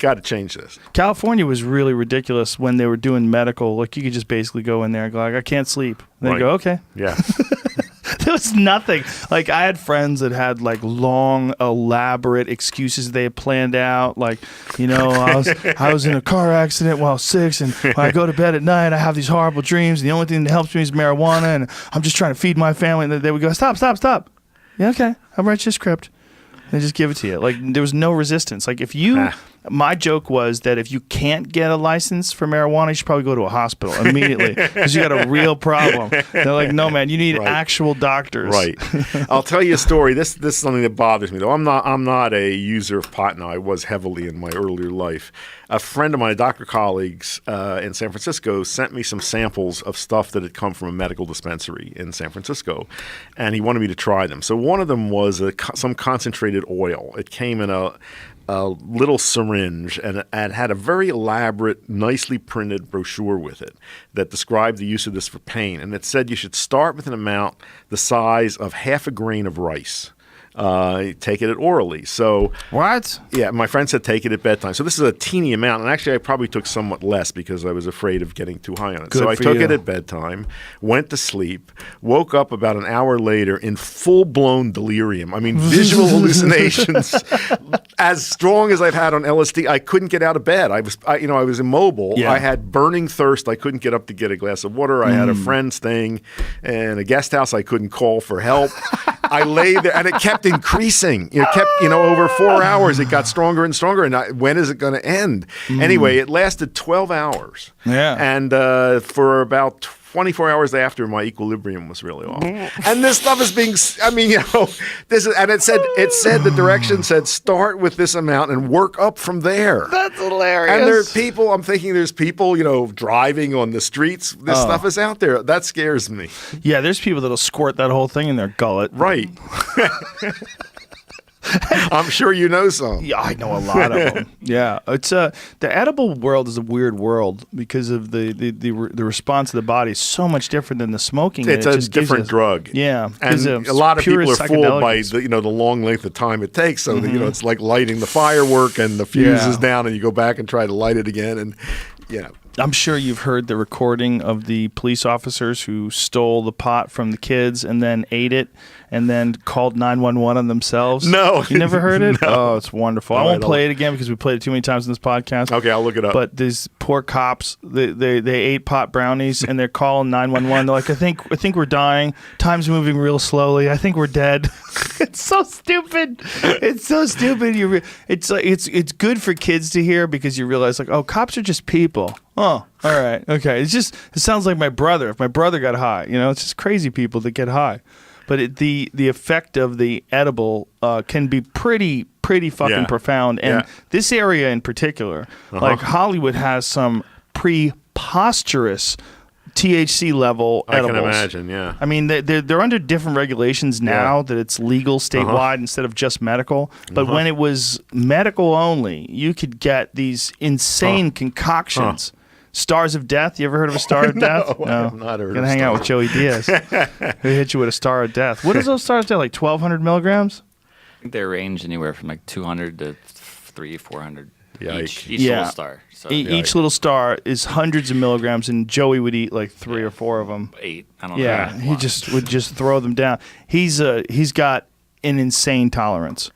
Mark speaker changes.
Speaker 1: got to change this.
Speaker 2: California was really ridiculous when they were doing medical. Like, you could just basically go in there and go, like, I can't sleep. And they go, okay.
Speaker 1: Yeah.
Speaker 2: There was nothing. Like, I had friends that had like long, elaborate excuses they had planned out. Like, you know, I was in a car accident while I was 6, and when I go to bed at night, I have these horrible dreams. And the only thing that helps me is marijuana, and I'm just trying to feed my family. And they would go, stop. Yeah, okay. I'll write you a script. And just give it to you. Like, there was no resistance. Like, if you... My joke was that if you can't get a license for marijuana, you should probably go to a hospital immediately because you got a real problem. They're like, no, man, you need actual doctors.
Speaker 1: Right. I'll tell you a story. This is something that bothers me, though. I'm not a user of pot now. I was heavily in my earlier life. A friend of mine, doctor colleagues in San Francisco, sent me some samples of stuff that had come from a medical dispensary in San Francisco, and he wanted me to try them. So one of them was some concentrated oil. It came in a little syringe and had a very elaborate, nicely printed brochure with it that described the use of this for pain. And it said you should start with an amount the size of half a grain of rice. Take it orally. So
Speaker 2: what?
Speaker 1: Yeah, my friend said take it at bedtime. So this is a teeny amount, and actually I probably took somewhat less because I was afraid of getting too high on it. So I took it at bedtime, went to sleep, woke up about an hour later in full-blown delirium. I mean, visual hallucinations as strong as I've had on LSD. I couldn't get out of bed. I was immobile. Yeah. I had burning thirst. I couldn't get up to get a glass of water. I had a friend staying in a guest house. I couldn't call for help. I lay there, and it kept increasing. It kept, over 4 hours, it got stronger and stronger. And when is it going to end? Anyway, it lasted 12 hours. Yeah. And for about 24 hours after, my equilibrium was really off. And this stuff is being, the direction said, start with this amount and work up from there.
Speaker 2: That's hilarious.
Speaker 1: And there's people, driving on the streets. This stuff is out there. That scares me.
Speaker 2: Yeah, there's people that'll squirt that whole thing in their gullet.
Speaker 1: Right. I'm sure you know some.
Speaker 2: Yeah, I know a lot of them. Yeah, it's the edible world is a weird world because of the response of the body is so much different than the smoking.
Speaker 1: It's a different drug.
Speaker 2: Yeah,
Speaker 1: and a lot of people are fooled by the long length of time it takes. So that, it's like lighting the firework and the fuse is down, and you go back and try to light it again, and yeah.
Speaker 2: I'm sure you've heard the recording of the police officers who stole the pot from the kids and then ate it and then called 911 on themselves.
Speaker 1: No.
Speaker 2: You never heard it?
Speaker 1: No.
Speaker 2: Oh, it's wonderful. I won't play it again because we played it too many times in this podcast.
Speaker 1: Okay, I'll look it up.
Speaker 2: But these poor cops, they ate pot brownies and they're calling 911. They're like, I think we're dying. Time's moving real slowly. I think we're dead. It's so stupid. It's so stupid. It's good for kids to hear because you realize, like, oh, cops are just people. Oh, all right. Okay. It sounds like my brother. If my brother got high, it's just crazy people that get high. But the effect of the edible can be pretty fucking profound. And this area in particular, like Hollywood has some preposterous THC level edibles.
Speaker 1: I can imagine, yeah.
Speaker 2: I mean, they're under different regulations now that it's legal statewide instead of just medical. But when it was medical only, you could get these insane concoctions. Stars of Death. You ever heard of a Star of Death?
Speaker 1: No, I have not heard of it.
Speaker 2: Gonna hang out with Joey Diaz. Who hit you with a Star of Death. What is those Stars of Death, like 1,200 milligrams?
Speaker 3: I think they range anywhere from like 200 to 300-400 each
Speaker 2: Yeah.
Speaker 3: little star. So,
Speaker 2: Each little star is hundreds of milligrams, and Joey would eat like 3 or 4 of them.
Speaker 3: 8. I don't know.
Speaker 2: Yeah, he just would throw them down. He's got an insane tolerance.